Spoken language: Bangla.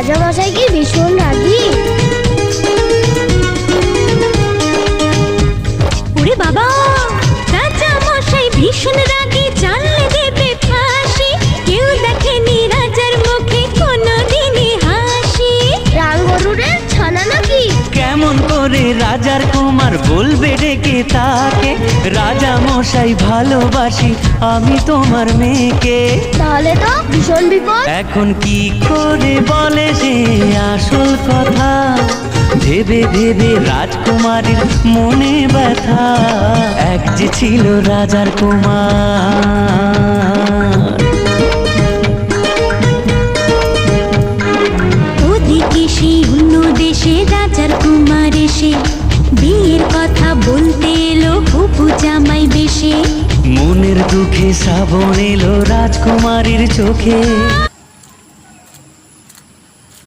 রাজামশাই কি ভীষণ রাগী? ওরে বাবা, রাজামশাই ভীষণ রাগী, জানলে দেবে ফাঁসি। কেউ দেখেনি রাজার মুখে কোনোদিনই হাসি। রাম গরুরের ছানা নাকি? কেমন করে রাজার কুমার বলবে ডেকে তাকে, রাজা মশাই ভালোবাসি আমি তোমার মেয়েকে। তাহলে তো ভীষণ বিপদ। এখন কি করে বলে সে আসল কথা, ভেবে ভেবে রাজকুমারীর মনে ব্যথা। এক যে ছিল রাজার কুমার। ওদিকে সেই অন্য দেশে রাজার কুমার এসে বিয়ের কথা বলতে এলো হবু জামাই বেশে। মনের দুঃখে শ্রাবণ এলো রাজকুমারীর চোখে।